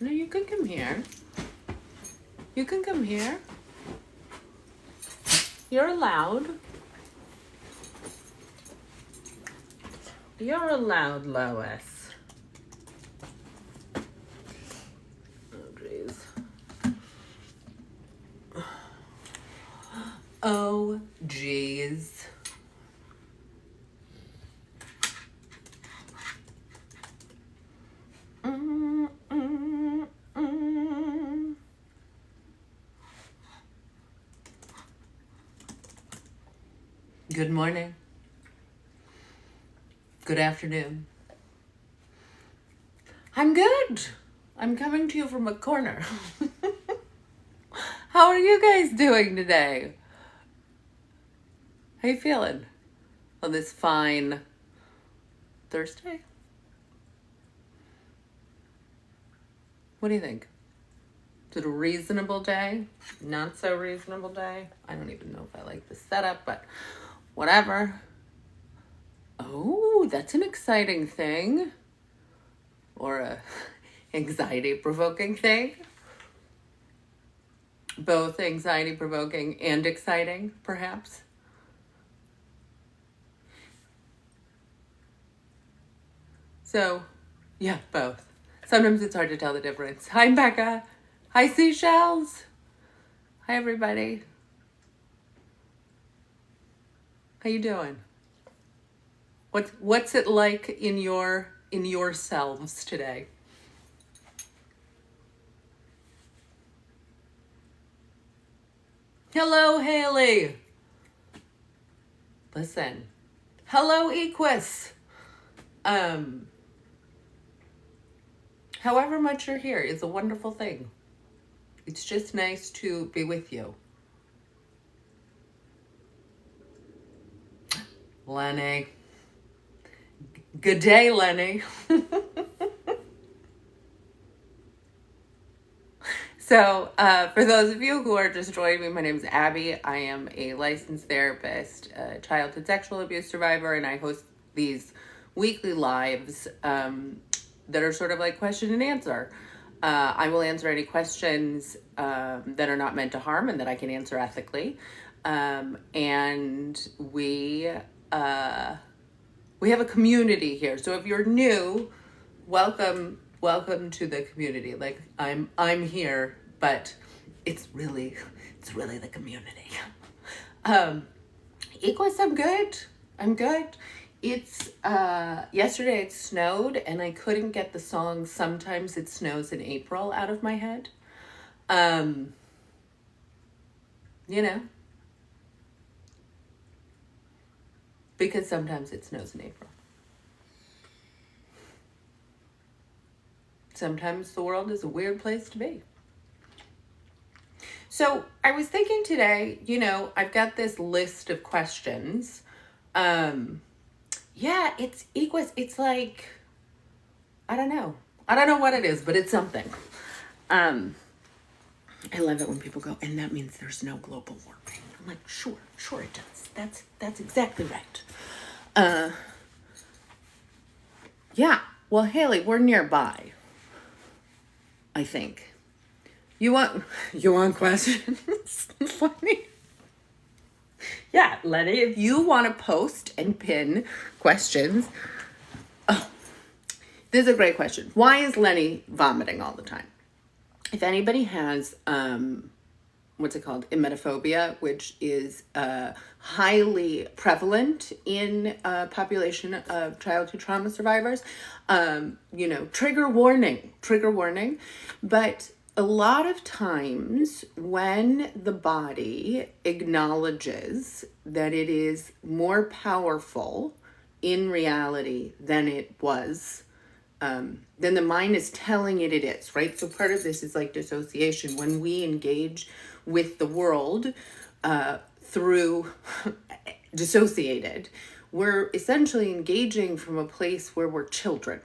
No, you can come here. You can come here. You're allowed. You're allowed, Lois. Oh, jeez. Oh, jeez. Good morning. Good afternoon. I'm good. I'm coming to you from a corner. How are you guys doing today? How you feeling on this fine Thursday? What do you think? Is it a reasonable day? Not so reasonable day? I don't even know if I like the setup, but whatever. Oh, that's an exciting thing. Or a anxiety-provoking thing. Both anxiety-provoking and exciting, perhaps. So, yeah, both. Sometimes it's hard to tell the difference. Hi, Becca. Hi, Seashells. Hi, everybody. How you doing? What's it like in yourselves today? Hello, Haley. Listen. Hello, Equus. However much you're here is a wonderful thing. It's just nice to be with you. Lenny. Good day, Lenny. So, for those of you who are just joining me, my name is Abby. I am a licensed therapist, a childhood sexual abuse survivor, and I host these weekly lives that are sort of like question and answer. I will answer any questions that are not meant to harm and that I can answer ethically. And we have a community here. So if you're new, welcome to the community. Like I'm here, but it's really the community. Equus, I'm good. It's yesterday it snowed and I couldn't get the song Sometimes It Snows in April out of my head. You know, because sometimes it snows in April. Sometimes the world is a weird place to be. So I was thinking today, I've got this list of questions. Yeah, it's Equus. It's like, I don't know what it is, but it's something. I love it when people go, and that means there's no global warming. I'm like, sure it does. That's exactly right. Yeah. Well, Haley, we're nearby. I think. You want questions? Funny. Yeah, Lenny, if you want to post and pin questions. Oh, this is a great question. Why is Lenny vomiting all the time? If anybody has, what's it called? Emetophobia, which is highly prevalent in a population of childhood trauma survivors, trigger warning. But a lot of times when the body acknowledges that it is more powerful in reality than it was, then the mind is telling it is, right? So part of this is like dissociation. When we engage with the world through dissociated, we're essentially engaging from a place where we're children.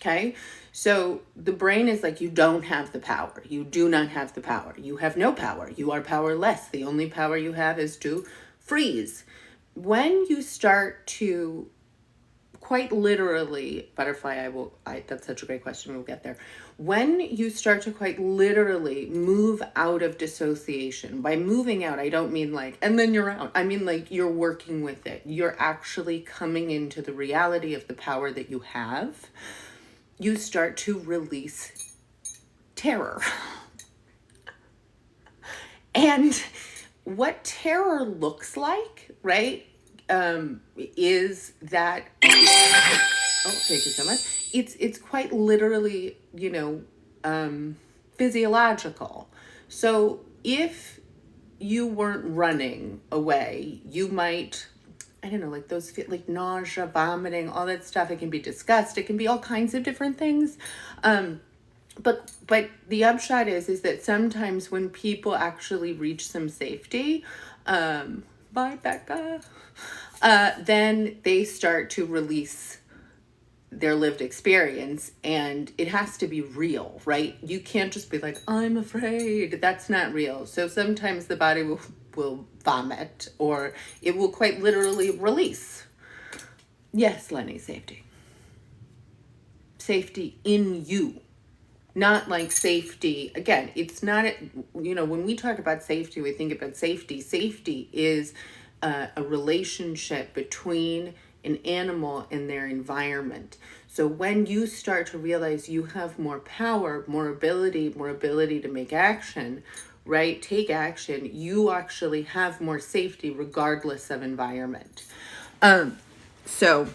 Okay? So the brain is like, you don't have the power. You do not have the power. You have no power. You are powerless. The only power you have is to freeze. When you start to quite literally, butterfly, that's such a great question. We'll get there. When you start to quite literally move out of dissociation, by moving out, I don't mean like, and then you're out. I mean like you're working with it. You're actually coming into the reality of the power that you have. You start to release terror. And what terror looks like, right, is that, oh, thank you so much. It's quite literally, physiological. So if you weren't running away, you might, I don't know, like those like nausea, vomiting, all that stuff. It can be disgust. It can be all kinds of different things. But the upshot is that sometimes when people actually reach some safety, bye Becca, then they start to release their lived experience, and it has to be real, right? You can't just be like, I'm afraid. That's not real. So sometimes the body will vomit, or it will quite literally release. Yes, Lenny, safety. Safety in you. Not like safety. Again, it's not, when we talk about safety, we think about safety. Safety is a relationship between an animal and their environment. So when you start to realize you have more power, more ability to make action, right? Take action, you actually have more safety regardless of environment. So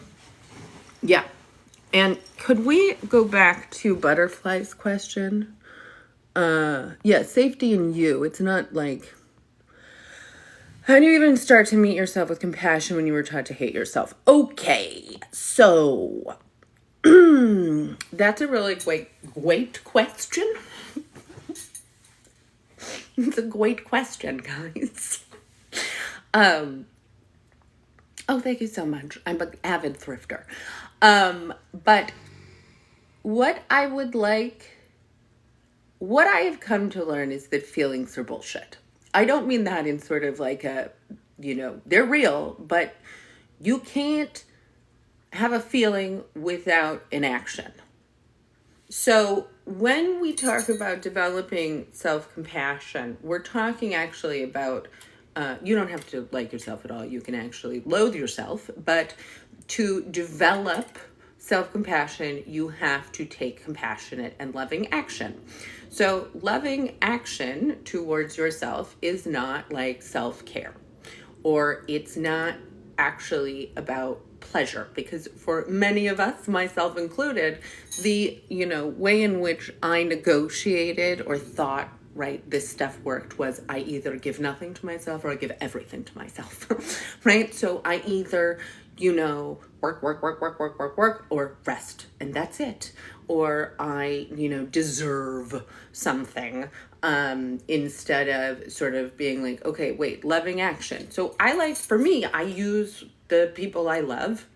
yeah. And could we go back to Butterfly's question? Yeah, safety in you. It's not like, how do you even start to meet yourself with compassion when you were taught to hate yourself? Okay, so that's a really great question. It's a great question, guys. Oh, thank you so much. I'm an avid thrifter. But what I have come to learn is that feelings are bullshit. I don't mean that in sort of like they're real, but you can't have a feeling without an action. So when we talk about developing self-compassion, we're talking actually about, you don't have to like yourself at all. You can actually loathe yourself, but to develop self-compassion, you have to take compassionate and loving action. So loving action towards yourself is not like self-care, or it's not actually about pleasure, because for many of us, myself included, the way in which I negotiated or thought, right, this stuff worked was I either give nothing to myself or I give everything to myself. Right? So I either work, or rest, and that's it. Or I, deserve something, instead of sort of being like, okay, wait, loving action. So for me, I use the people I love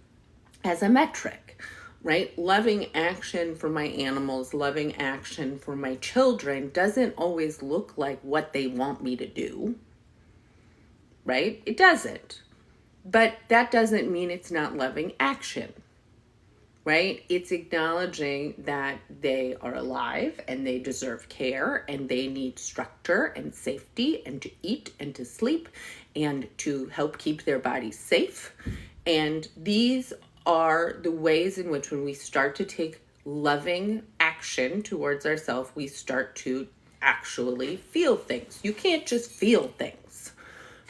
as a metric, right? Loving action for my animals, loving action for my children doesn't always look like what they want me to do, right? It doesn't. But that doesn't mean it's not loving action, right? It's acknowledging that they are alive and they deserve care and they need structure and safety and to eat and to sleep and to help keep their bodies safe. And these are the ways in which, when we start to take loving action towards ourselves, we start to actually feel things. You can't just feel things,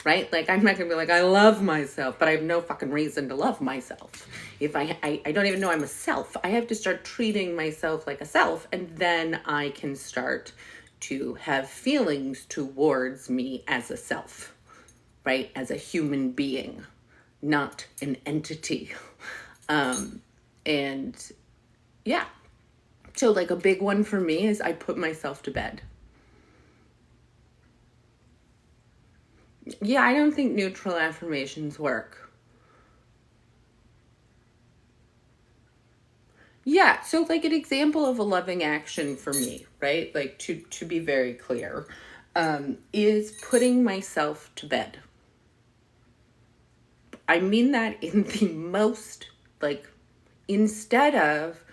right? Like, I'm not gonna be like, I love myself, but I have no fucking reason to love myself. If I don't even know I'm a self. I have to start treating myself like a self, and then I can start to have feelings towards me as a self, right? As a human being, not an entity. And yeah. So like a big one for me is I put myself to bed. Yeah, I don't think neutral affirmations work. Yeah, so like an example of a loving action for me, right? Like to be very clear, is putting myself to bed. I mean that in the most like instead of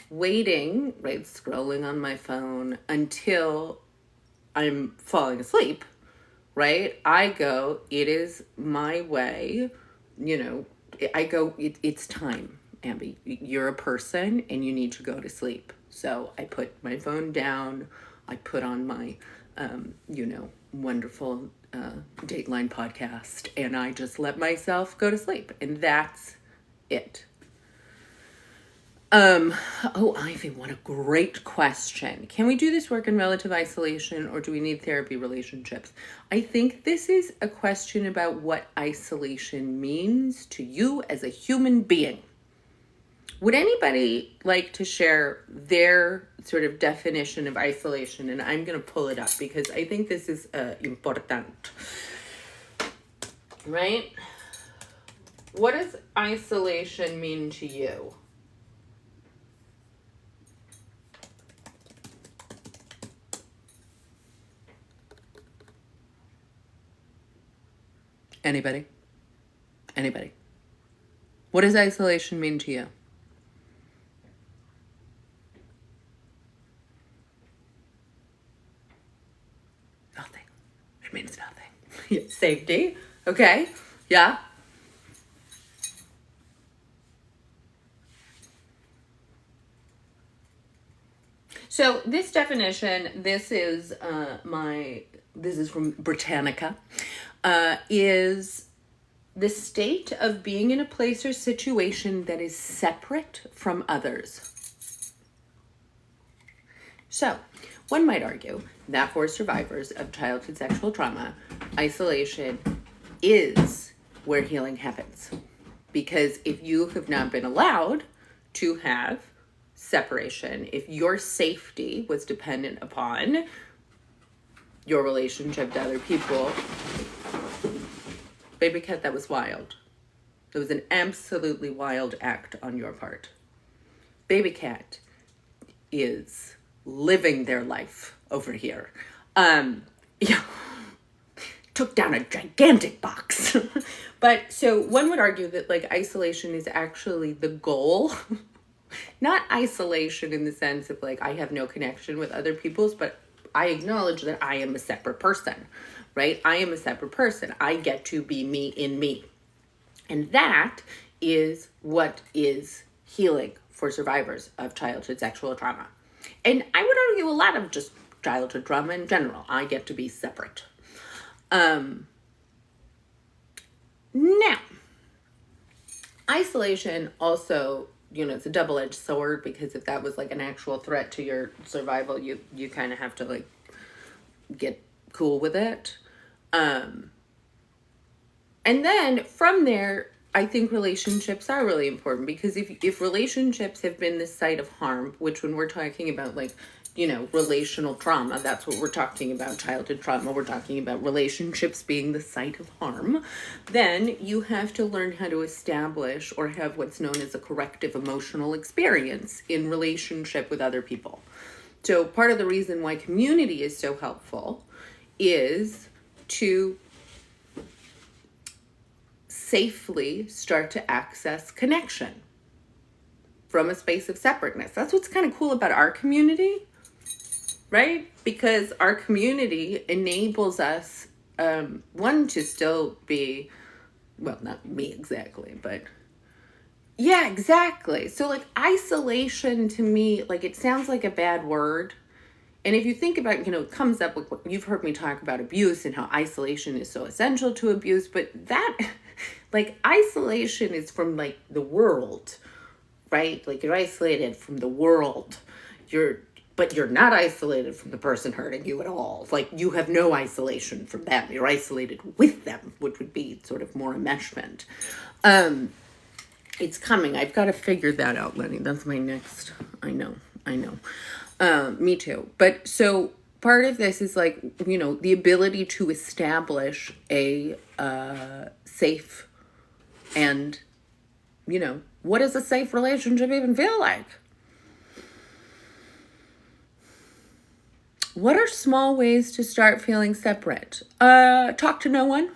waiting, right, scrolling on my phone until I'm falling asleep, right? I go, it is my way, I go, it's time, Ambi. You're a person and you need to go to sleep. So I put my phone down, I put on my, wonderful Dateline podcast, and I just let myself go to sleep. And that's it. Ivy, what a great question. Can we do this work in relative isolation, or do we need therapy relationships? I think this is a question about what isolation means to you as a human being. Would anybody like to share their sort of definition of isolation? And I'm going to pull it up because I think this is important. Right? What does isolation mean to you? Anybody? What does isolation mean to you? Nothing. It means nothing. Safety. Okay. Yeah. So this definition, this is from Britannica, is the state of being in a place or situation that is separate from others. So, one might argue that for survivors of childhood sexual trauma, isolation is where healing happens. Because if you have not been allowed to have separation, if your safety was dependent upon your relationship to other people, baby cat, that was wild. It was an absolutely wild act on your part. Baby cat is living their life over here. Took down a gigantic box. But so one would argue that like isolation is actually the goal. Not isolation in the sense of like I have no connection with other people's, but I acknowledge that I am a separate person, right? I am a separate person. I get to be me in me. And that is what is healing for survivors of childhood sexual trauma. And I would argue a lot of just childhood trauma in general. I get to be separate. Now, isolation also, it's a double-edged sword, because if that was like an actual threat to your survival, you kind of have to like get cool with it. And then from there, I think relationships are really important, because if relationships have been the site of harm, which when we're talking about like, relational trauma, that's what we're talking about, childhood trauma, we're talking about relationships being the site of harm, then you have to learn how to establish or have what's known as a corrective emotional experience in relationship with other people. So part of the reason why community is so helpful is to safely start to access connection from a space of separateness. That's what's kind of cool about our community, right? Because our community enables us, one, to still be, well, not me exactly, but yeah, exactly. So like isolation to me, like it sounds like a bad word. And if you think about, it comes up with, you've heard me talk about abuse and how isolation is so essential to abuse, but that, like, isolation is from, like, the world, right? Like, you're isolated from the world. But you're not isolated from the person hurting you at all. Like, you have no isolation from them. You're isolated with them, which would be sort of more enmeshment. It's coming. I've got to figure that out, Lenny. That's my next. I know. Me too. But so part of this is like, the ability to establish a safe and, what does a safe relationship even feel like? What are small ways to start feeling separate? Talk to no one.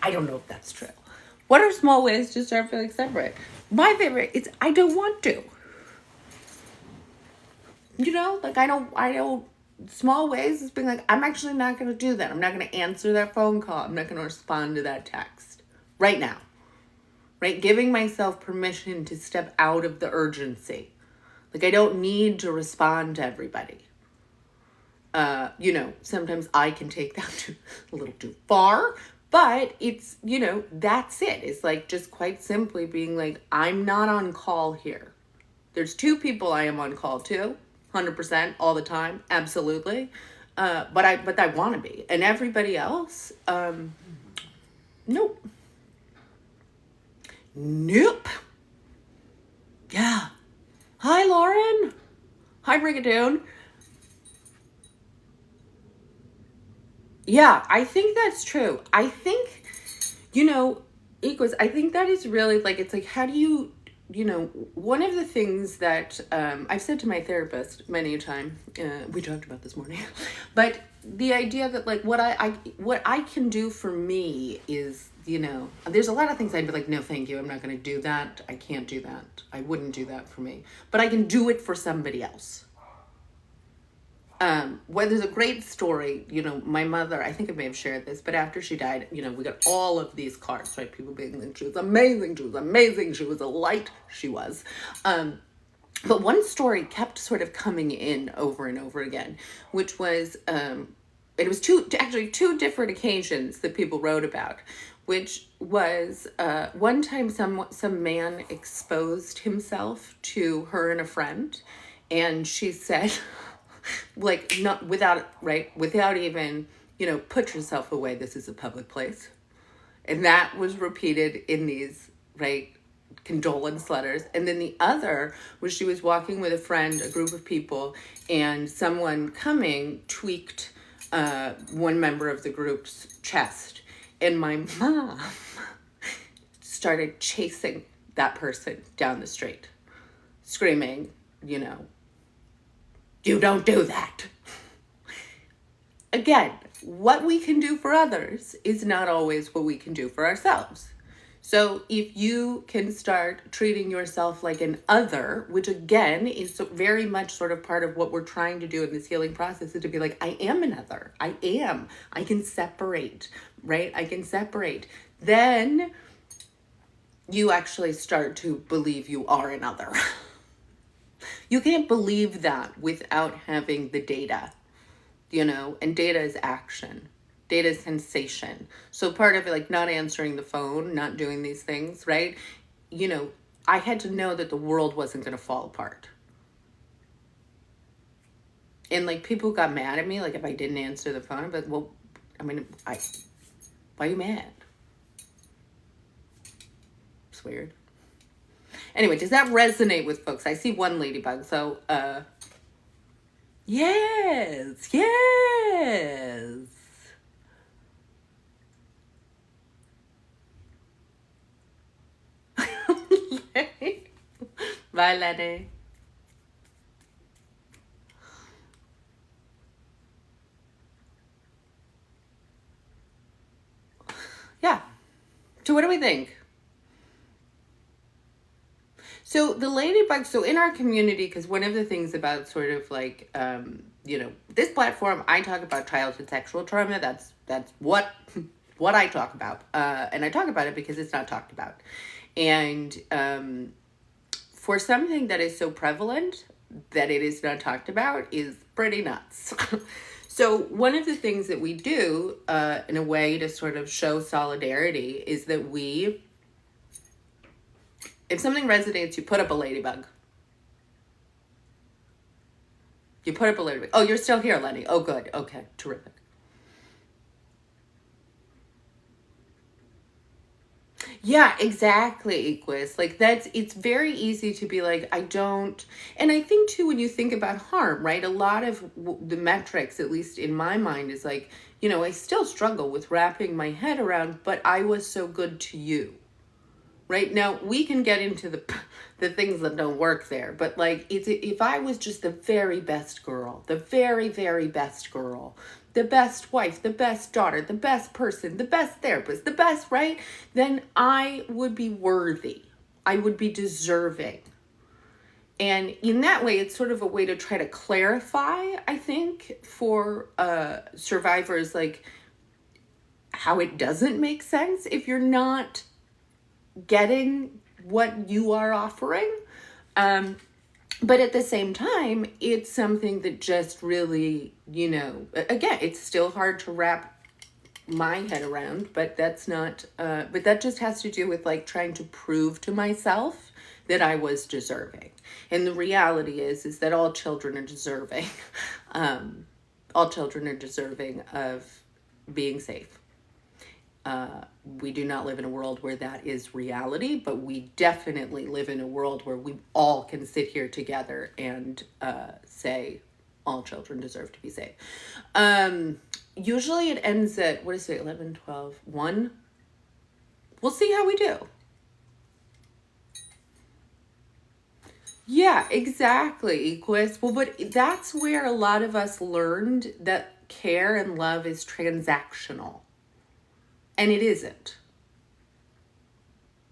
I don't know if that's true. What are small ways to start feeling separate? My favorite is I don't want to. You know, like I don't, small ways is being like, I'm actually not going to do that. I'm not going to answer that phone call. I'm not going to respond to that text right now. Right? Giving myself permission to step out of the urgency. Like I don't need to respond to everybody. You know, sometimes I can take that a little too far, but it's, you know, that's it. It's like just quite simply being like, I'm not on call here. There's 2 people I am on call to, 100% all the time, absolutely. But I want to be, and everybody else, nope. Nope. Yeah. Hi, Lauren. Hi, Brigadoon. Yeah, I think that's true. I think, you know, equals, I think that is really like, it's like, how do you, you know, one of the things that I've said to my therapist many a time, we talked about this morning, but the idea that like what I can do for me is, you know, there's a lot of things I'd be like, no, thank you. I'm not going to do that. I can't do that. I wouldn't do that for me, but I can do it for somebody else. Well, there's a great story, you know, my mother, I think I may have shared this, but after she died, you know, we got all of these cards, right? People being like, she was amazing, she was amazing, she was a light, she was. But one story kept sort of coming in over and over again, which was, it was two different occasions that people wrote about, which was one time some man exposed himself to her and a friend, and she said, like, not without even, you know, put yourself away, this is a public place. And that was repeated in these, right, condolence letters. And then the other was she was walking with a friend, a group of people, and someone coming tweaked one member of the group's chest. And my mom started chasing that person down the street, screaming, you know, you don't do that. Again, what we can do for others is not always what we can do for ourselves. So if you can start treating yourself like an other, which again is very much sort of part of what we're trying to do in this healing process, is to be like, I am an other. I can separate, right? I can separate. Then you actually start to believe you are an other. You can't believe that without having the data, you know, and data is action. Data is sensation. So part of it, like not answering the phone, not doing these things, right? You know, I had to know that the world wasn't going to fall apart. And like people got mad at me, like if I didn't answer the phone, but well, I mean, why are you mad? It's weird. Anyway, does that resonate with folks? I see one ladybug, so, yes. Bye, Lenny. Yeah. So what do we think? So the ladybug, so in our community, because one of the things about sort of like, you know, this platform, I talk about childhood sexual trauma. That's what I talk about. And I talk about it because it's not talked about. And for something that is so prevalent that it is not talked about is pretty nuts. So one of the things that we do in a way to sort of show solidarity is that if something resonates, you put up a ladybug. You put up a ladybug. Oh, you're still here, Lenny. Oh, good. Okay, terrific. Yeah, exactly, Equus. Like it's very easy to be like, I don't, and I think too, when you think about harm, right? A lot of the metrics, at least in my mind, is like, you know, I still struggle with wrapping my head around, but I was so good to you. Right now, we can get into the things that don't work there, but like if I was just the very best girl, the very, very best girl, the best wife, the best daughter, the best person, the best therapist, the best, right? Then I would be worthy. I would be deserving. And in that way, it's sort of a way to try to clarify, I think, for survivors, like how it doesn't make sense if you're not getting what you are offering. But at the same time, it's something that just really, again, it's still hard to wrap my head around, but that's not, but that just has to do with like trying to prove to myself that I was deserving. And the reality is that all children are deserving. All children are deserving of being safe. We do not live in a world where that is reality, but we definitely live in a world where we all can sit here together and say all children deserve to be safe. Usually it ends at, 11, 12, 1? We'll see how we do. Yeah, exactly, Equus. Well, but that's where a lot of us learned that care and love is transactional. And it isn't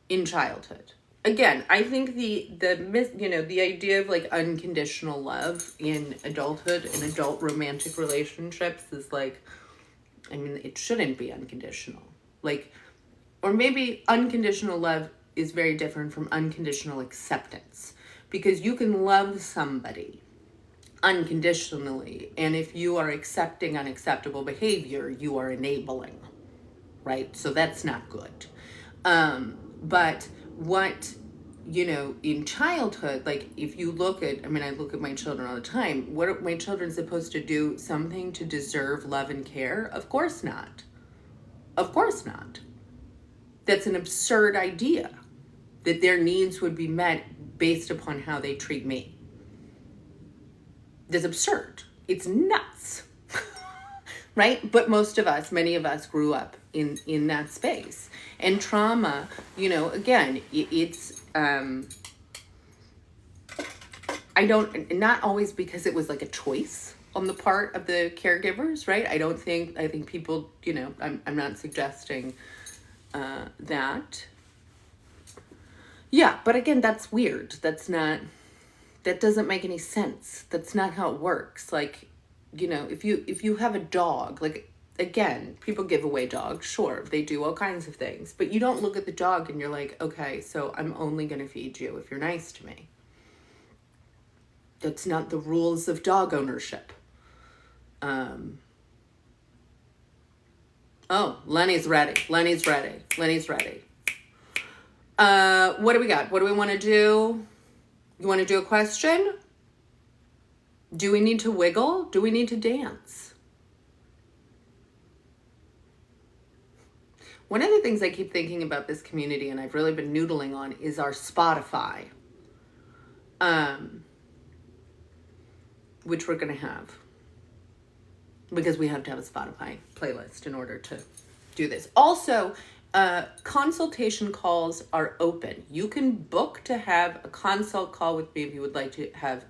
in childhood. Again, I think the idea of like unconditional love in adulthood and adult romantic relationships is like, I mean, it shouldn't be unconditional. Like, or maybe unconditional love is very different from unconditional acceptance, because you can love somebody unconditionally, and if you are accepting unacceptable behavior, you are enabling. Right? So that's not good. But what, in childhood, like if you look at, I look at my children all the time. What are my children supposed to do? Something to deserve love and care? Of course not. Of course not. That's an absurd idea that their needs would be met based upon how they treat me. That's absurd. It's nuts. Right? But many of us grew up in that space. And trauma, again, it's, not always because it was like a choice on the part of the caregivers, right? I think people, I'm not suggesting that. Yeah, but again, that's weird. That doesn't make any sense. That's not how it works. Like, if you have a dog, like, again, people give away dogs, sure, they do all kinds of things, but you don't look at the dog and you're like, okay, so I'm only going to feed you if you're nice to me. That's not the rules of dog ownership. Oh, Lenny's ready. What do we got? What do we want to do? You want to do a question? Do we need to wiggle? Do we need to dance? One of the things I keep thinking about this community, and I've really been noodling on, is our Spotify, which we're going to have, because we have to have a Spotify playlist in order to do this. Also, consultation calls are open. You can book to have a consult call with me if you would like to have,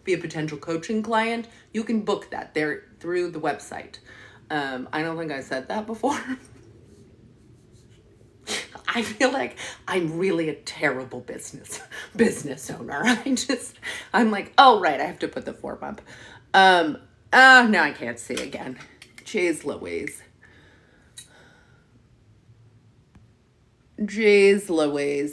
be a potential coaching client. You can book that there through the website. I don't think I said that before. I feel like I'm really a terrible business owner. I'm like, oh, right, I have to put the form up. No, I can't see again. Jeez Louise.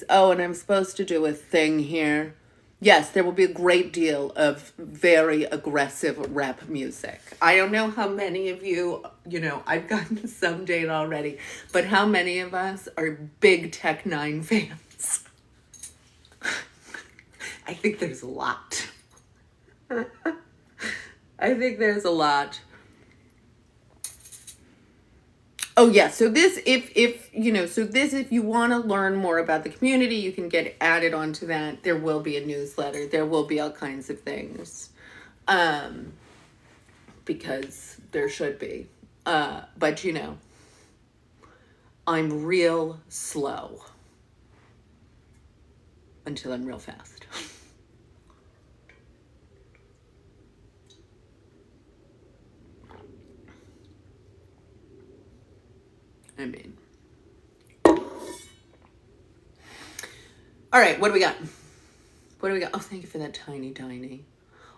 Oh, and I'm supposed to do a thing here. Yes, there will be a great deal of very aggressive rap music. I don't know how many of you, I've gotten some data already, but how many of us are big Tech Nine fans? I think there's a lot. Oh yeah, so this, if you want to learn more about the community, you can get added onto that. There will be a newsletter. There will be all kinds of things, because there should be. But I'm real slow until I'm real fast. All right, what do we got? What do we got? Oh, thank you for that tiny.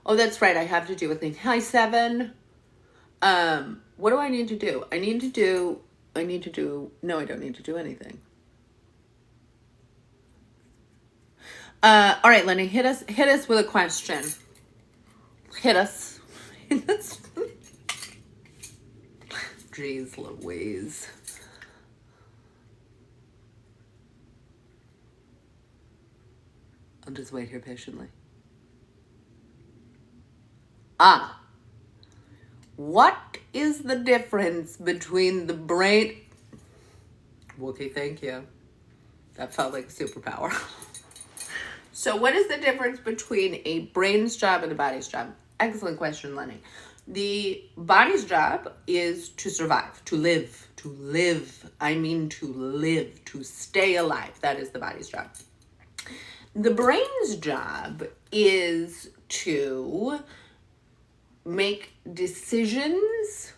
Oh, that's right. I have to do a thing. Hi, 7. What do I need to do? No, I don't need to do anything. All right, Lenny, hit us with a question. Hit us. Jeez Louise. I'll just wait here patiently. What is the difference between the brain... Wookie, thank you. That felt like a superpower. So what is the difference between a brain's job and a body's job? Excellent question, Lenny. The body's job is to survive, to live. I mean to live, to stay alive. That is the body's job. The brain's job is to make decisions,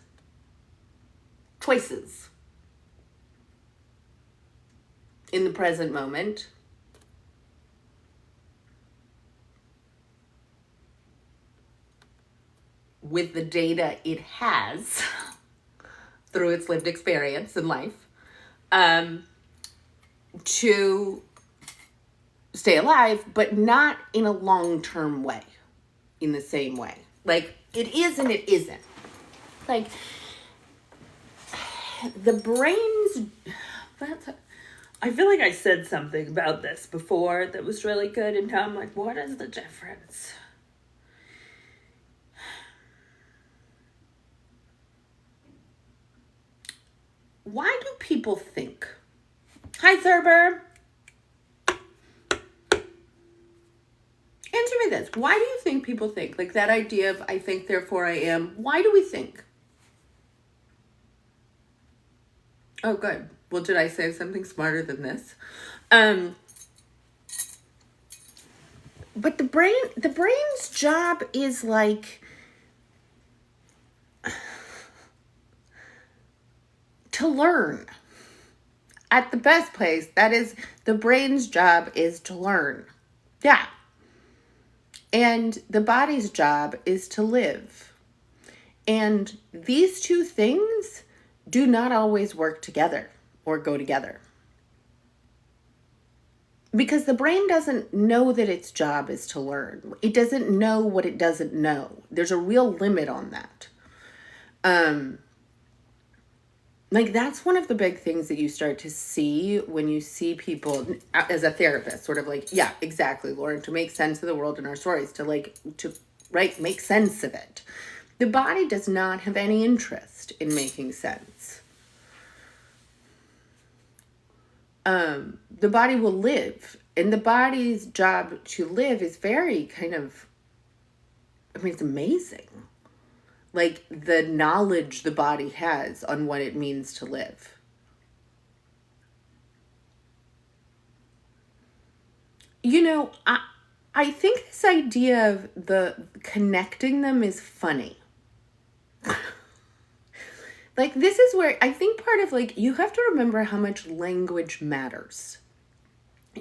choices in the present moment. With the data it has through its lived experience in life, to stay alive, but not in a long-term way, in the same way. Like, it is and it isn't. Like, the brain's... I feel like I said something about this before that was really good, and now I'm like, what is the difference? Why do people think? Hi, Thurber. Answer me this. Why do you think people think? Like that idea of I think, therefore I am. Why do we think? Oh, good. Well, did I say something smarter than this? But the brain's job is like to learn. At the best place, that is, the brain's job is to learn. Yeah. And the body's job is to live. And these two things do not always work together or go together. Because the brain doesn't know that its job is to learn. It doesn't know what it doesn't know. There's a real limit on that. Like, that's one of the big things that you start to see when you see people as a therapist, sort of like, yeah, exactly, Lauren, to make sense of the world and our stories, to make sense of it. The body does not have any interest in making sense. The body will live, and the body's job to live is very kind of, it's amazing. Like the knowledge the body has on what it means to live. I think this idea of the connecting them is funny. Like, this is where I think part of, like, you have to remember how much language matters.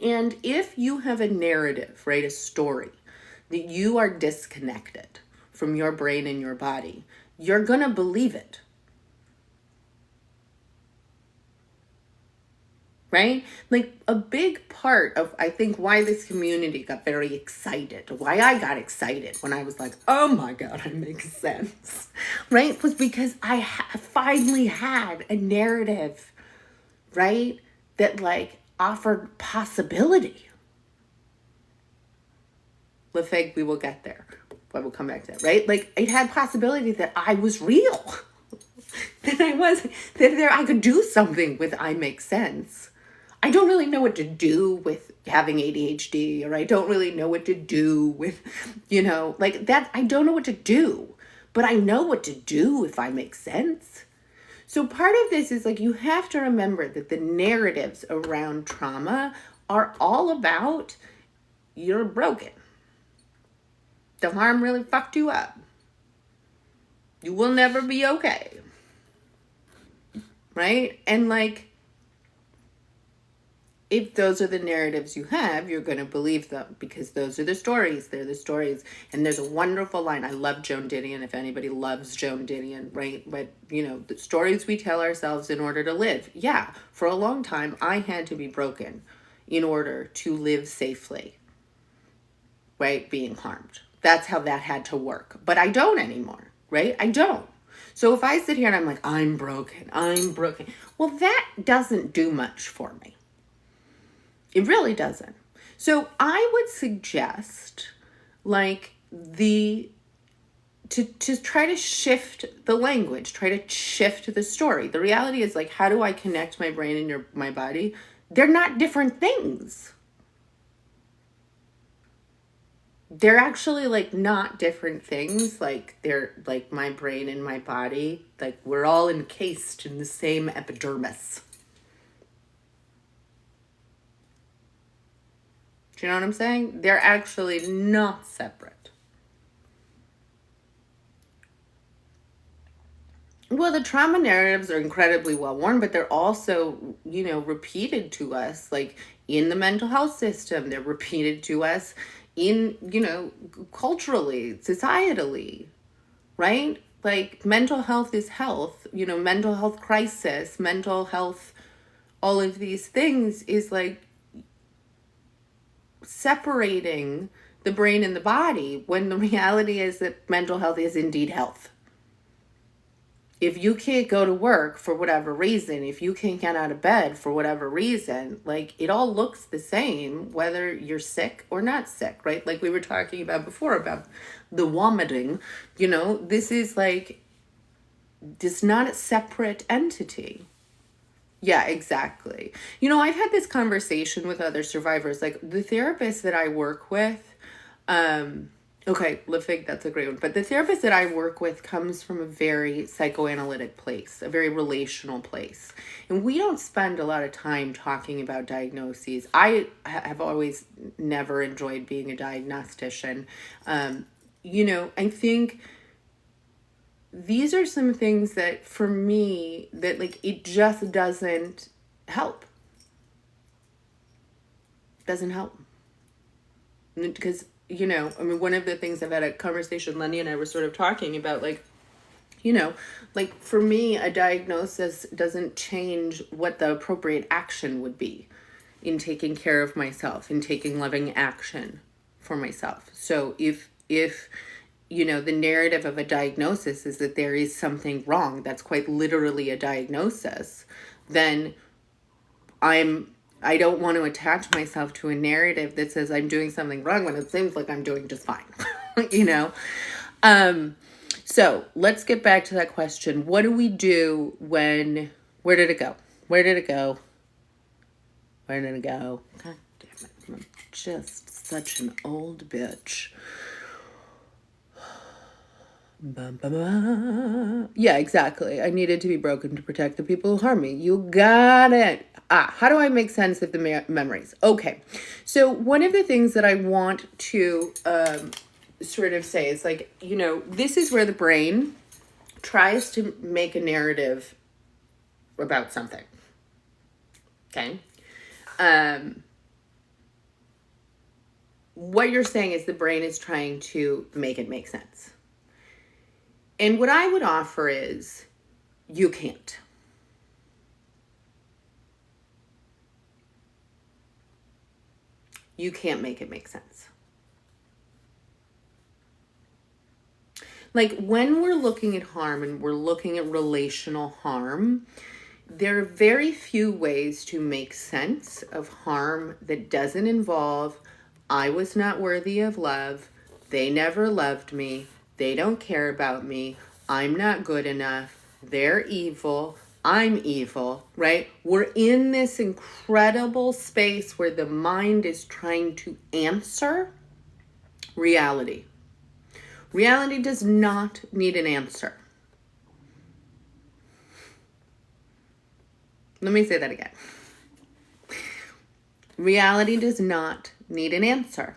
And if you have a narrative, right, a story, that you are disconnected from your brain and your body, you're going to believe it. Right? Like, a big part of, I think, why this community got very excited, why I got excited when I was like, oh my God, I make sense, right? Was because I finally had a narrative, right? That, like, offered possibility. Lefeg, we will get there. But we'll come back to that, right? Like, it had possibility that I was real. that I could do something with I make sense. I don't really know what to do with having ADHD, or I don't really know what to do with, like that. I don't know what to do, but I know what to do if I make sense. So part of this is like, you have to remember that the narratives around trauma are all about you're broken. The harm really fucked you up. You will never be okay. Right? And like, if those are the narratives you have, you're going to believe them because those are the stories. They're the stories. And there's a wonderful line. I love Joan Didion, if anybody loves Joan Didion, right? But, the stories we tell ourselves in order to live. Yeah, for a long time, I had to be broken in order to live safely, right? Being harmed. That's how that had to work. But I don't anymore, right? I don't. So if I sit here and I'm like, I'm broken. Well, that doesn't do much for me. It really doesn't. So I would suggest to try to shift the language, try to shift the story. The reality is how do I connect my brain and my body? They're not different things. They're actually not different things. They're my brain and my body, we're all encased in the same epidermis. Do you know what I'm saying? They're actually not separate. Well, the trauma narratives are incredibly well worn, but they're also, repeated to us, in the mental health system. They're repeated to us in, culturally, societally, right? Mental health is health, mental health crisis, mental health, all of these things is separating the brain and the body when the reality is that mental health is indeed health. If you can't go to work for whatever reason, if you can't get out of bed for whatever reason, it all looks the same, whether you're sick or not sick, right? We were talking about before about the vomiting, this is it's not a separate entity. Yeah, exactly. I've had this conversation with other survivors, the therapist that I work with, okay, Lifig, that's a great one. But the therapist that I work with comes from a very psychoanalytic place, a very relational place. And we don't spend a lot of time talking about diagnoses. I have always never enjoyed being a diagnostician. I think these are some things that for me that it just doesn't help. Doesn't help. Because, one of the things I've had a conversation, Lenny and I were sort of talking about, for me, a diagnosis doesn't change what the appropriate action would be in taking care of myself, in taking loving action for myself. So if the narrative of a diagnosis is that there is something wrong, that's quite literally a diagnosis, then I don't want to attach myself to a narrative that says I'm doing something wrong when it seems like I'm doing just fine, So let's get back to that question. What do we do where did it go? Where did it go? God damn it. I'm just such an old bitch. Yeah, exactly. I needed to be broken to protect the people who harm me. You got it. How do I make sense of the memories? Okay. So one of the things that I want to sort of say is this is where the brain tries to make a narrative about something. Okay. What you're saying is the brain is trying to make it make sense. And what I would offer is you can't. You can't make it make sense. When we're looking at harm and we're looking at relational harm, there are very few ways to make sense of harm that doesn't involve, I was not worthy of love, they never loved me, they don't care about me, I'm not good enough, they're evil, I'm evil, right? We're in this incredible space where the mind is trying to answer reality. Reality does not need an answer. Let me say that again. Reality does not need an answer.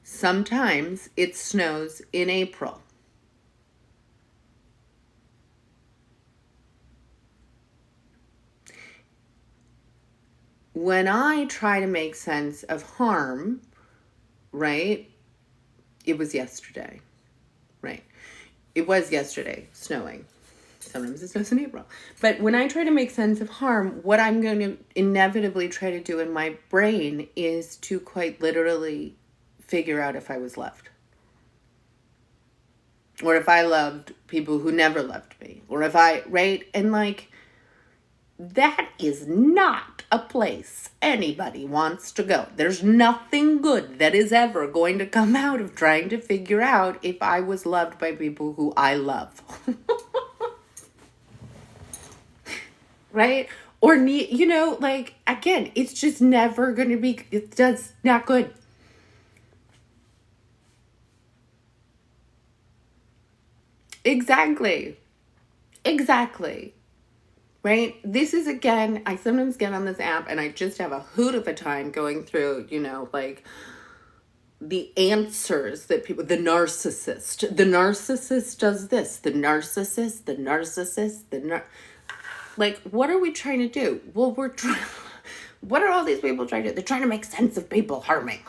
Sometimes it snows in April. when I try to make sense of harm, right? It was yesterday, right? It was yesterday, snowing. Sometimes it snows in April. But when I try to make sense of harm, what I'm going to inevitably try to do in my brain is to quite literally figure out if I was loved. Or if I loved people who never loved me. Or if I, right? And like, that is not a place anybody wants to go. There's nothing good that is ever going to come out of trying to figure out if I was loved by people who I love. Right? Or, you know, like, again, it's just never going to be, it's just not good. Exactly. Right? This is, again, I sometimes get on this app and I just have a hoot of a time going through, you know, like the answers that people, the narcissist does this, like, what are we trying to do? Well, what are all these people trying to do? They're trying to make sense of people harming.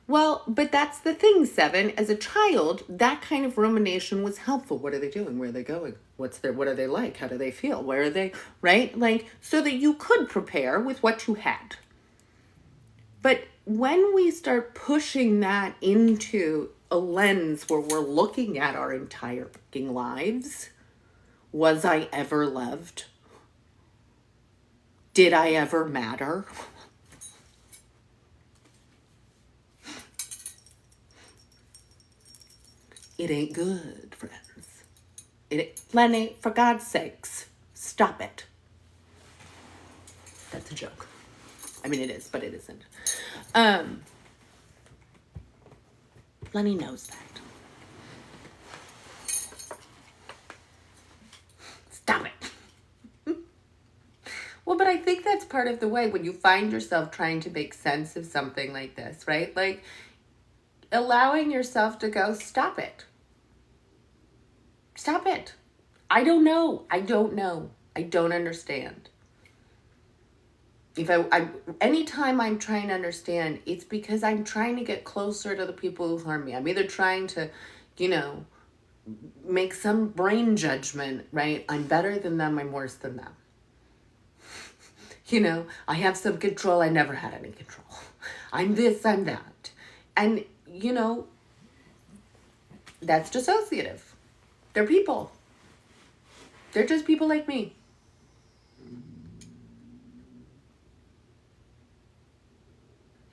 Well, but that's the thing, Seven. As a child, that kind of rumination was helpful. What are they doing? Where are they going? What are they like? How do they feel? Where are they? Right? Like, so that you could prepare with what you had. But when we start pushing that into a lens where we're looking at our entire fucking lives, was I ever loved? Did I ever matter? It ain't good, friends. Lenny, for God's sakes, stop it. That's a joke. I mean, it is, but it isn't. Lenny knows that. Stop it. Well, but I think that's part of the way when you find yourself trying to make sense of something like this, right? Like, allowing yourself to go, stop it. Stop it. I don't know. I don't understand. If anytime I'm trying to understand, it's because I'm trying to get closer to the people who harm me. I'm either trying to, you know, make some brain judgment, right? I'm better than them. I'm worse than them. You know, I have some control. I never had any control. I'm this, I'm that. And, you know, that's dissociative. They're people. They're just people like me.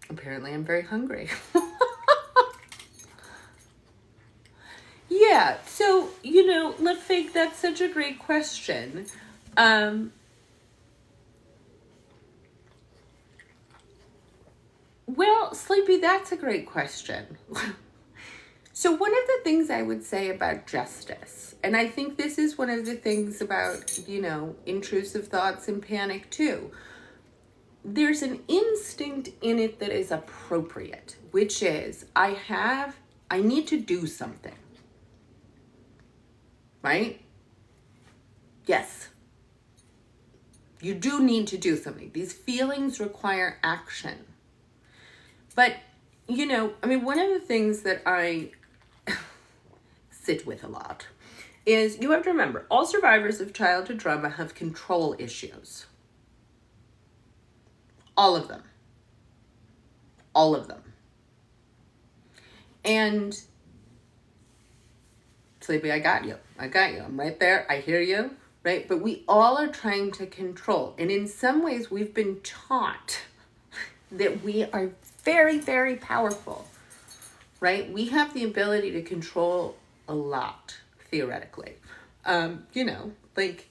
Apparently, I'm very hungry. Yeah, so, you know, let's think that's such a great question. Well, Sleepy, that's a great question. So one of the things I would say about justice, and I think this is one of the things about, you know, intrusive thoughts and panic too, there's an instinct in it that is appropriate, which is I need to do something. Right? Yes. You do need to do something. These feelings require action. But, you know, I mean, one of the things that I sit with a lot is you have to remember, all survivors of childhood trauma have control issues. All of them. All of them. And Sleepy, I got you. I'm right there. I hear you. Right? But we all are trying to control. And in some ways, we've been taught that we are very, very powerful. Right? We have the ability to control a lot, theoretically. You know, like,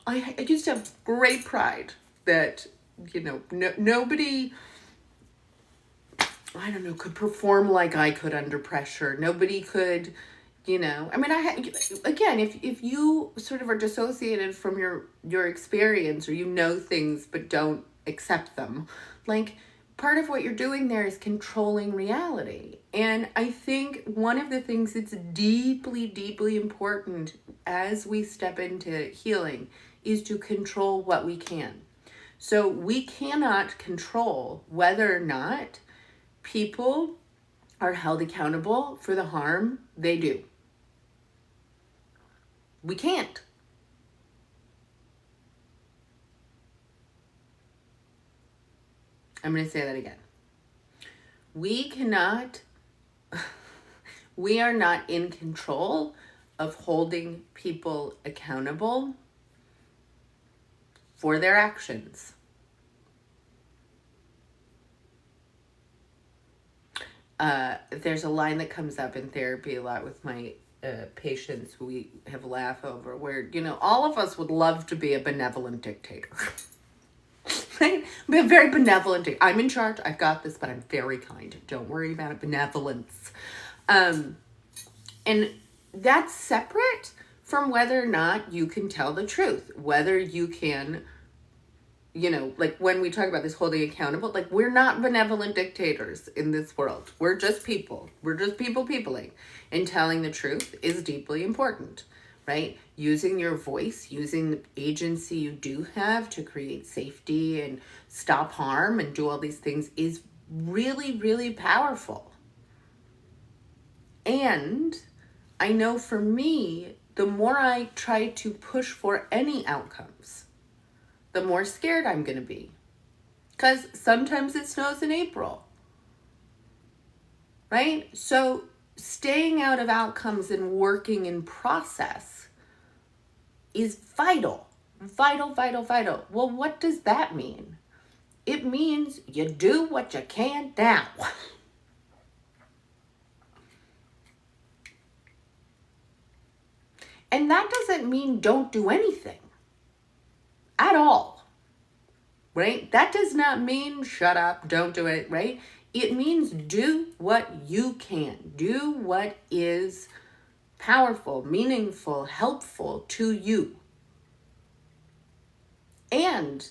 I used to have great pride that, you know, nobody, I don't know, could perform like I could under pressure. Nobody could, you know, I mean, again, if you sort of are dissociated from your experience, or you know things but don't accept them, like, part of what you're doing there is controlling reality. And I think one of the things that's deeply, deeply important as we step into healing is to control what we can. So we cannot control whether or not people are held accountable for the harm they do. We can't. I'm going to say that again. We are not in control of holding people accountable for their actions. There's a line that comes up in therapy a lot with my patients who we have a laugh over, where, all of us would love to be a benevolent dictator. Right? Be a very benevolent. I'm in charge. I've got this, but I'm very kind. Don't worry about it. Benevolence. And that's separate from whether or not you can tell the truth, whether you can, like when we talk about this holding accountable, like we're not benevolent dictators in this world. We're just people. We're just peopling. And telling the truth is deeply important, right? Using your voice, using the agency you do have to create safety and stop harm and do all these things is really, really powerful. And I know for me, the more I try to push for any outcomes, the more scared I'm going to be. Because sometimes it snows in April, right? So staying out of outcomes and working in process is vital. Vital. Well, what does that mean? It means you do what you can now. And that doesn't mean don't do anything at all, right? That does not mean shut up, don't do it, right? It means do what you can. Do what is powerful, meaningful, helpful to you and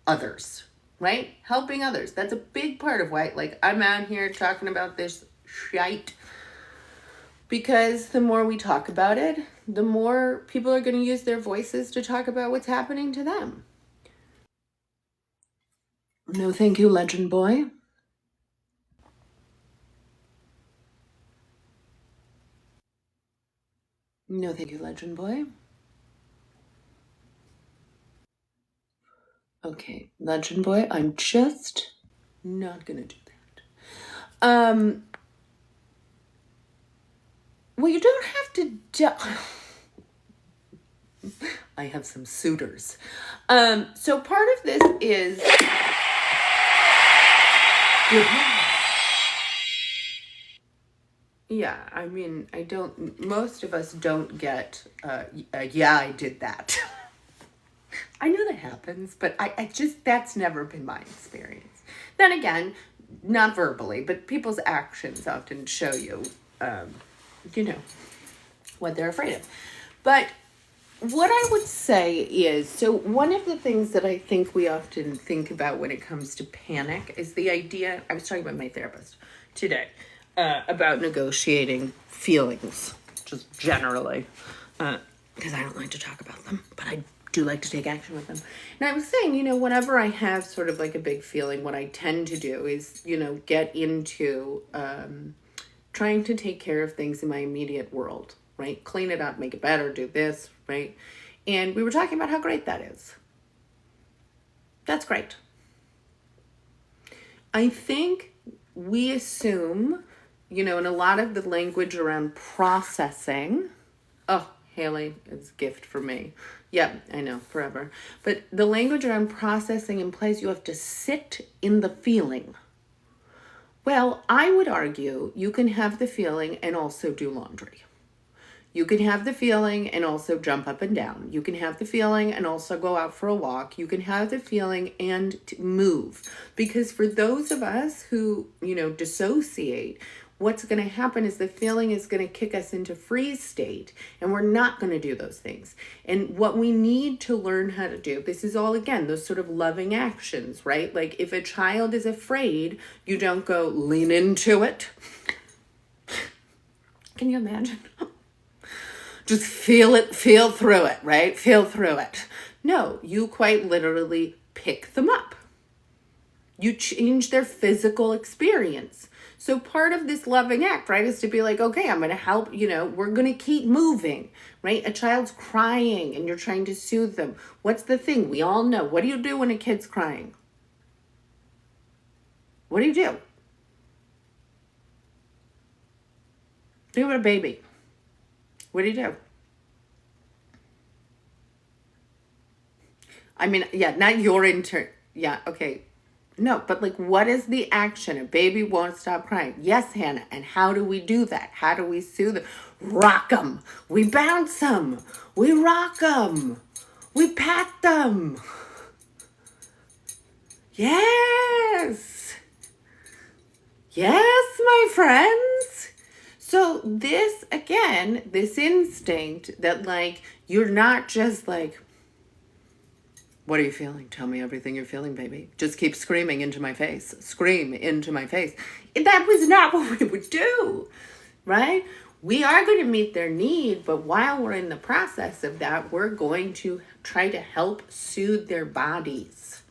others, right? Helping others. That's a big part of why, like, I'm out here talking about this shite, because the more we talk about it, the more people are going to use their voices to talk about what's happening to them. No, thank you, Legend Boy. No, thank you, Legend Boy. Okay, Legend Boy, I'm just not gonna do that. Well, you don't have to I have some suitors. So part of this is yeah, I mean, most of us don't get, yeah, I did that. I know that happens, but I just, that's never been my experience. Then again, not verbally, but people's actions often show you, what they're afraid of. But what I would say is, so one of the things that I think we often think about when it comes to panic is the idea, I was talking about my therapist today, about negotiating feelings, just generally, because I don't like to talk about them, but I do like to take action with them. And I was saying, whenever I have sort of like a big feeling, what I tend to do is, get into trying to take care of things in my immediate world, right? Clean it up, make it better, do this, right? And we were talking about how great that is. That's great. I think we assume, in a lot of the language around processing, oh, Haley, it's a gift for me. Yep, I know, forever. But the language around processing implies you have to sit in the feeling. Well, I would argue you can have the feeling and also do laundry. You can have the feeling and also jump up and down. You can have the feeling and also go out for a walk. You can have the feeling and move. Because for those of us who, dissociate, what's going to happen is the feeling is going to kick us into freeze state, and we're not going to do those things. And what we need to learn how to do, this is all, again, those sort of loving actions, right? Like if a child is afraid, you don't go lean into it. Can you imagine? Just feel it, feel through it, right? Feel through it. No, you quite literally pick them up. You change their physical experience. So part of this loving act, right, is to be like, okay, I'm going to help, we're going to keep moving, right? A child's crying and you're trying to soothe them. What's the thing? We all know. What do you do when a kid's crying? What do you do? Think about a baby. What do you do? I mean, yeah, not your intern. Yeah, okay. No, but like, what is the action? A baby won't stop crying. Yes, Hannah. And how do we do that? How do we soothe them? Rock them. We bounce them. We rock them. We pat them. Yes. Yes, my friends. So this, again, this instinct that like, you're not just like, what are you feeling? Tell me everything you're feeling, baby. Just keep screaming into my face. Scream into my face. That was not what we would do, right? We are going to meet their need, but while we're in the process of that, we're going to try to help soothe their bodies.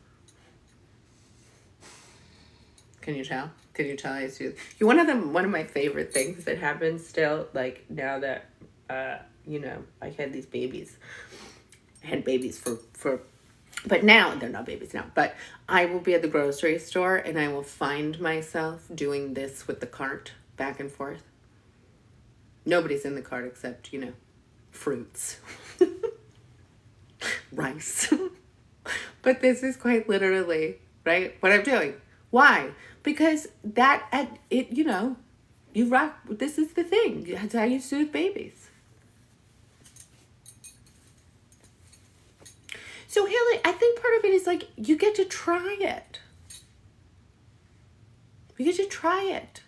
Can you tell? Can you tell I soothe? One of my favorite things that happens still, like now that, I had these babies. I had babies but now, they're not babies now, but I will be at the grocery store and I will find myself doing this with the cart back and forth. Nobody's in the cart except, fruits, rice. But this is quite literally, right, what I'm doing. Why? Because you rock, this is the thing. That's how you soothe babies. So Haley, I think part of it is like, you get to try it. You get to try it.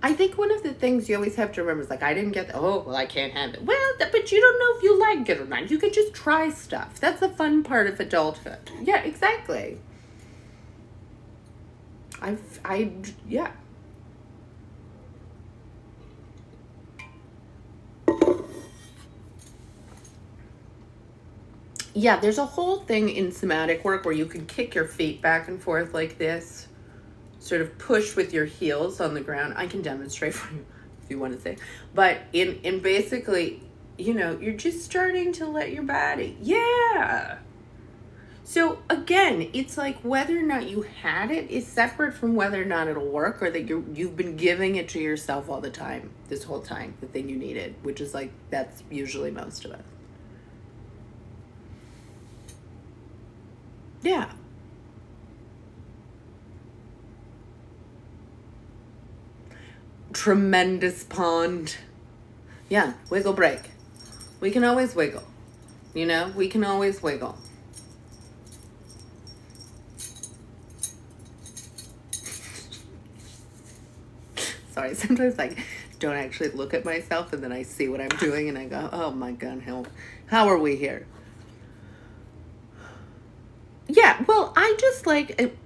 I think one of the things you always have to remember is like, I didn't get, I can't have it. Well, but you don't know if you like it or not. You can just try stuff. That's the fun part of adulthood. Yeah, exactly. Yeah. Yeah, there's a whole thing in somatic work where you can kick your feet back and forth like this, sort of push with your heels on the ground. I can demonstrate for you if you want to say. But in basically, you're just starting to let your body. Yeah. So again, it's like whether or not you had it is separate from whether or not it'll work, or that you've been giving it to yourself all the time, this whole time, the thing you needed, which is like, that's usually most of us. Yeah. Tremendous pond. Yeah, wiggle break. We can always wiggle. We can always wiggle. Sorry, sometimes I don't actually look at myself and then I see what I'm doing and I go, oh my God, how are we here? Yeah, well, I just like,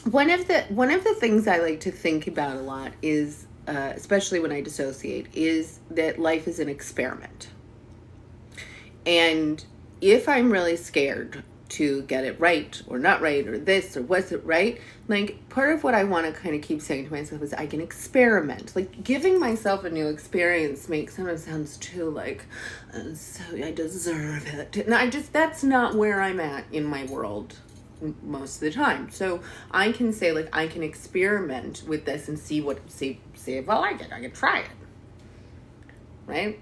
one of the things I like to think about a lot is, especially when I dissociate, is that life is an experiment. And if I'm really scared to get it right or not right, or this or was it right, like part of what I want to kind of keep saying to myself is I can experiment. Like giving myself a new experience sometimes sounds too like, so I deserve it. And that's not where I'm at in my world most of the time. So I can say like, I can experiment with this and see if I like it. I can try it. Right?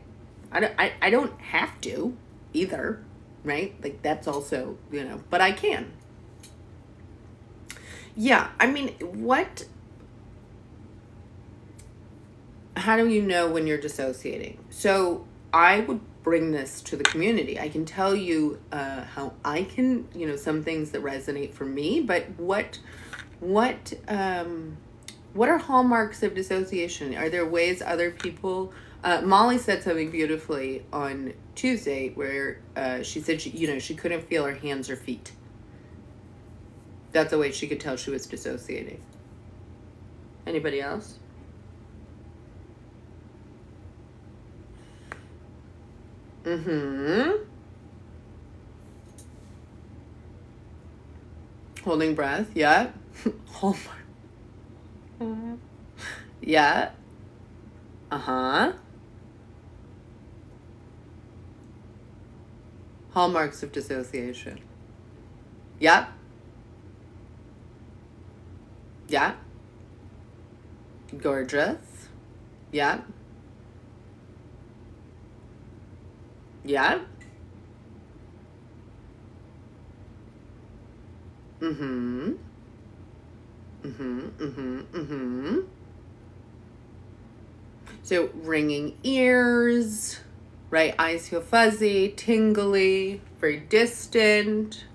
I don't have to either. Right? Like that's also, but I can. Yeah. I mean, how do you know when you're dissociating? So I would bring this to the community. I can tell you how I can, some things that resonate for me, but what What are hallmarks of dissociation? Are there ways other people... Molly said something beautifully on Tuesday where she said she couldn't feel her hands or feet. That's a way she could tell she was dissociating. Anybody else? Holding breath, yeah. Hallmark. Yeah. Hallmarks of dissociation. Yeah. Yeah. Gorgeous. Yeah. Yeah. Mm-hmm. Mm-hmm. Mm-hmm. Mm-hmm. So ringing ears, right? Eyes feel fuzzy, tingly, very distant.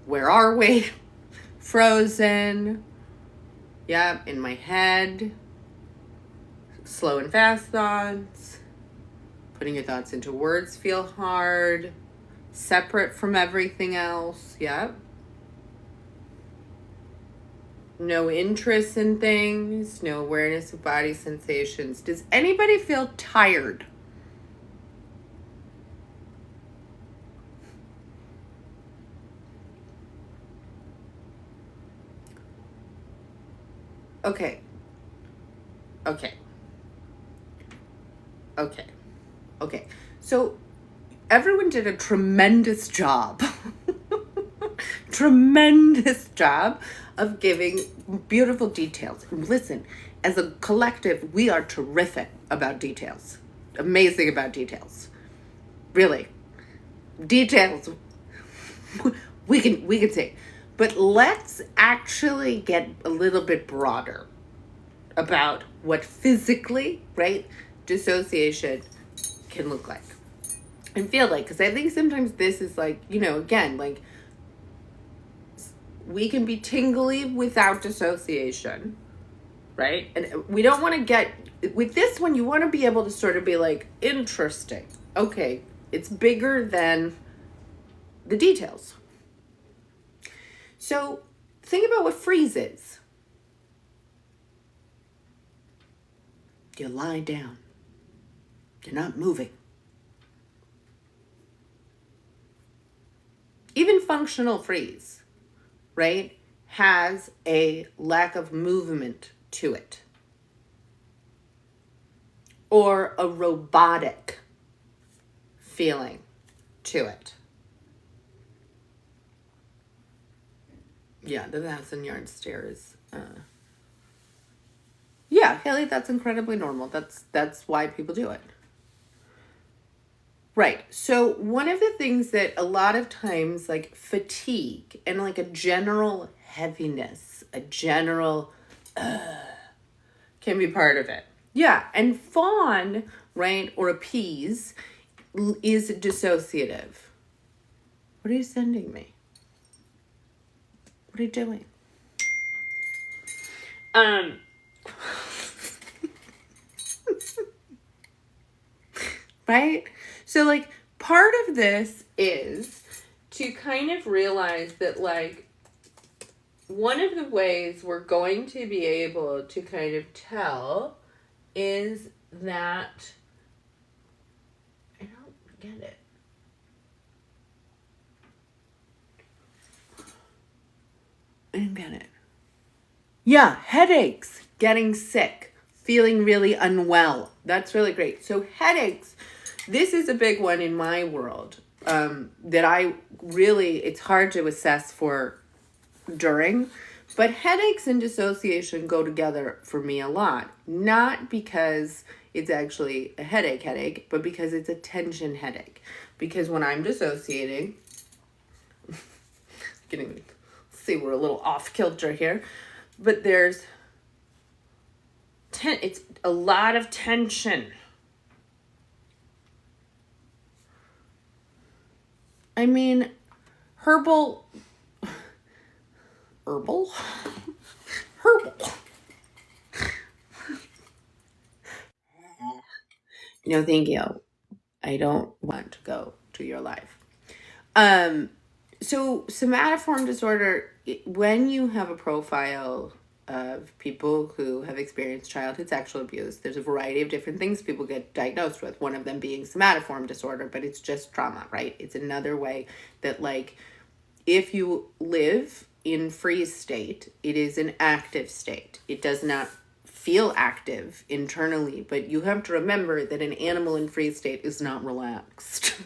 Where are we? Frozen. Yep, in my head. Slow and fast thoughts. Putting your thoughts into words feel hard. Separate from everything else. Yep. No interest in things. No awareness of body sensations. Does anybody feel tired? Okay. So everyone did a tremendous job. Tremendous job of giving beautiful details. Listen, as a collective, we are terrific about details. Amazing about details. Really. Details. We can say. But let's actually get a little bit broader about what physically, right, dissociation can look like and feel like. Because I think sometimes this is like, again, like we can be tingly without dissociation, right? And we don't want to get, with this one, you want to be able to sort of be like, interesting. Okay, it's bigger than the details. So think about what freeze is. You lie down. You're not moving. Even functional freeze, right, has a lack of movement to it. Or a robotic feeling to it. Yeah, the 1,000-yard stare is... Yeah, Haley, that's incredibly normal. That's why people do it. Right. So one of the things that a lot of times, like fatigue and like a general heaviness, a general can be part of it. Yeah. And fawn, right, or appease is dissociative. What are you sending me? What are you doing? Right? So, like, part of this is to kind of realize that, like, one of the ways we're going to be able to kind of tell is that... I don't get it. I didn't get it. Yeah, headaches, getting sick, feeling really unwell. That's really great. So headaches, this is a big one in my world that I really, it's hard to assess for during. But headaches and dissociation go together for me a lot. Not because it's actually a headache, but because it's a tension headache. Because when I'm dissociating, see, we're a little off kilter here. But there's it's a lot of tension. I mean, herbal Herbal? Herbal. No, thank you. I don't want to go to your life. So somatoform disorder, when you have a profile of people who have experienced childhood sexual abuse, there's a variety of different things people get diagnosed with, one of them being somatoform disorder, but it's just trauma, right? It's another way that, like, if you live in freeze state, it is an active state. It does not feel active internally, but you have to remember that an animal in freeze state is not relaxed,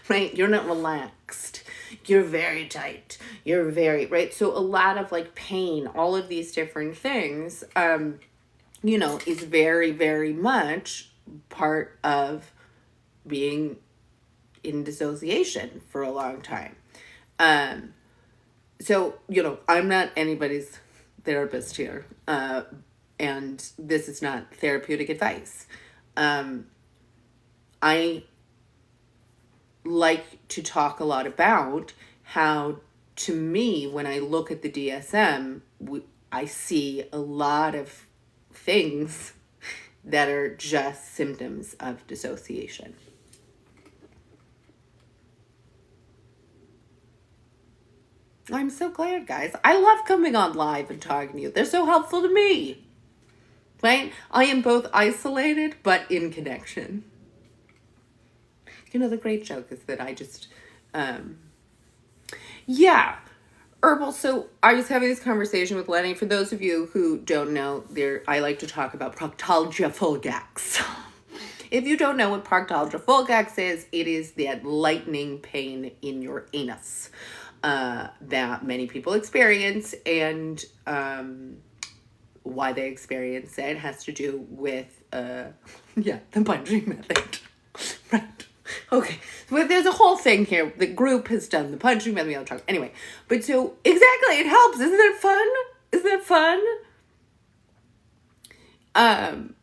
right? You're not relaxed. You're very tight. You're very, right? So a lot of like pain, all of these different things, is very, very much part of being in dissociation for a long time. So, I'm not anybody's therapist here. And this is not therapeutic advice. I like to talk a lot about how, to me, when I look at the DSM, I see a lot of things that are just symptoms of dissociation. I'm so glad, guys. I love coming on live and talking to you. They're so helpful to me. Right? I am both isolated but in connection. The great joke is that I just, herbal. So I was having this conversation with Lenny. For those of you who don't know, I like to talk about proctalgia fulgax. If you don't know what proctalgia fulgax is, it is that lightning pain in your anus that many people experience, and why they experience it has to do with the punching method. Right. Okay, so there's a whole thing here. The group has done the punching method. I'll talk anyway. But so exactly, it helps. Isn't that fun? Isn't that fun?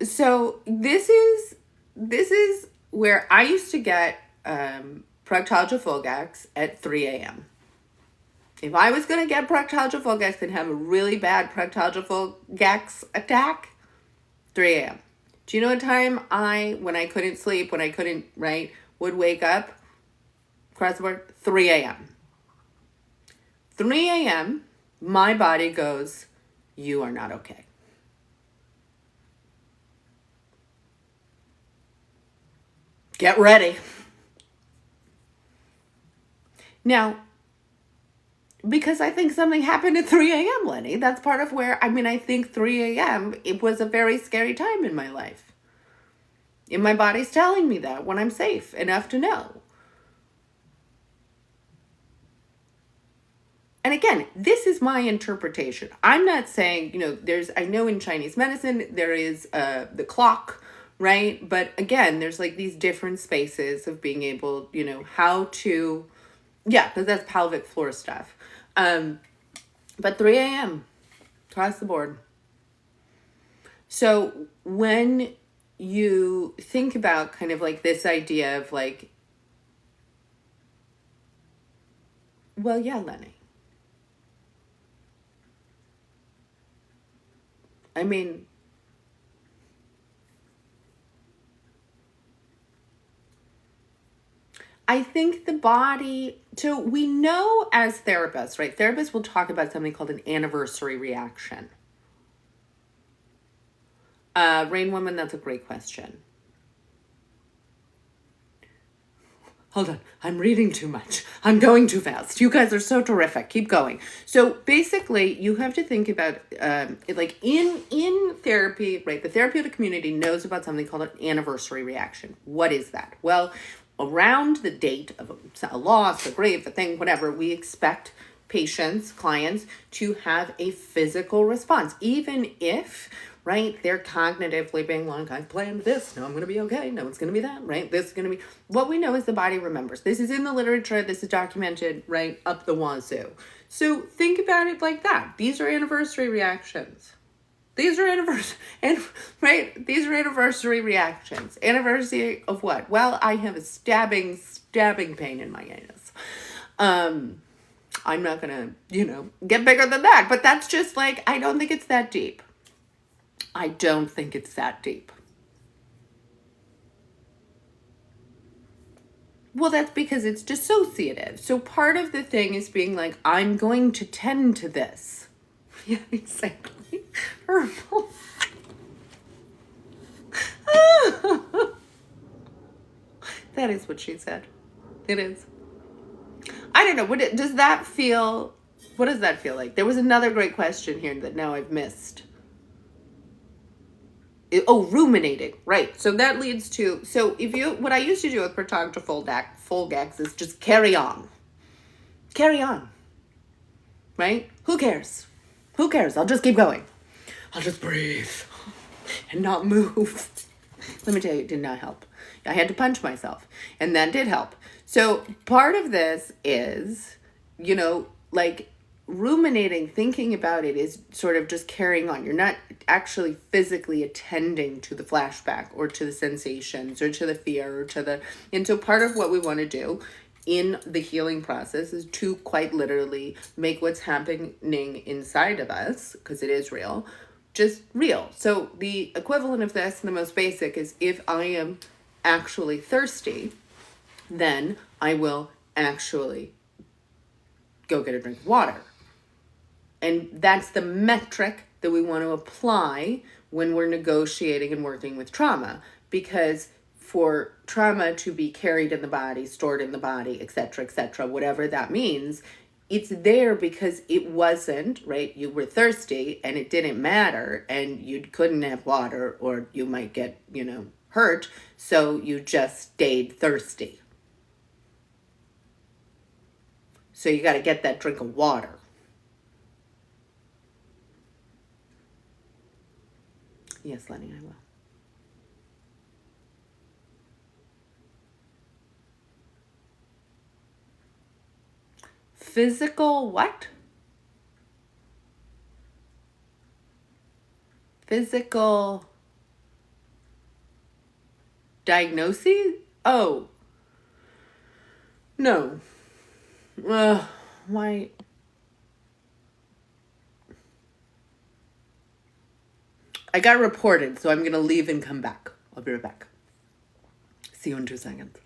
So this is where I used to get proctalgia fulgax at 3 a.m. If I was going to get proctalgia fulgax and have a really bad proctalgia fulgax attack, 3 a.m. Do you know what time when I couldn't sleep, when I couldn't, right, would wake up? Across the board, 3 a.m. 3 a.m., my body goes, you are not okay. Get ready. Now, because I think something happened at 3 a.m., Lenny. That's part of where, I think 3 a.m., it was a very scary time in my life. And my body's telling me that when I'm safe enough to know. And again, this is my interpretation. I'm not saying, I know in Chinese medicine, there is the clock, right? But again, there's like these different spaces of being able, how to, because that's pelvic floor stuff. But 3 a.m. across the board. So when you think about kind of like this idea of like, Lenny. I think the body, so we know as therapists, right? Therapists will talk about something called an anniversary reaction. Rain Woman, that's a great question. Hold on, I'm reading too much. I'm going too fast. You guys are so terrific. Keep going. So basically, you have to think about, like in therapy, right? The therapeutic community knows about something called an anniversary reaction. What is that? Well, around the date of a loss, a grave, a thing, whatever, we expect patients, clients, to have a physical response, even if, right, they're cognitively being like, I've planned this, no, I'm going to be okay, no, it's going to be that, right, this is going to be, what we know is the body remembers. This is in the literature, this is documented, right, up the wazoo. So think about it like that. These are anniversary reactions. These are anniversary reactions. Anniversary of what? Well, I have a stabbing pain in my anus. I'm not going to, get bigger than that. But that's just like, I don't think it's that deep. I don't think it's that deep. Well, that's because it's dissociative. So part of the thing is being like, I'm going to tend to this. Yeah, exactly. Herbal. That is what she said. It is. I don't know. What does that feel? What does that feel like? There was another great question here that now I've missed. Ruminating, right? So that leads to, what I used to do with Protector Fulgax is just carry on, right? Who cares? I'll just keep going. I'll just breathe and not move. Let me tell you, it did not help. I had to punch myself, and that did help. So part of this is, like ruminating, thinking about it is sort of just carrying on. You're not actually physically attending to the flashback or to the sensations or to the fear and so part of what we want to do in the healing process is to quite literally make what's happening inside of us, because it is real, just real. So the equivalent of this, the most basic, is if I am actually thirsty, then I will actually go get a drink of water. And that's the metric that we want to apply when we're negotiating and working with trauma. Because for trauma to be carried in the body, stored in the body, etc., whatever that means, it's there because it wasn't, right? You were thirsty and it didn't matter and you couldn't have water or you might get, hurt. So you just stayed thirsty. So you got to get that drink of water. Yes, Lenny, I will. Physical what? Physical diagnosis? Oh. No. Why? I got reported, so I'm going to leave and come back. I'll be right back. See you in 2 seconds.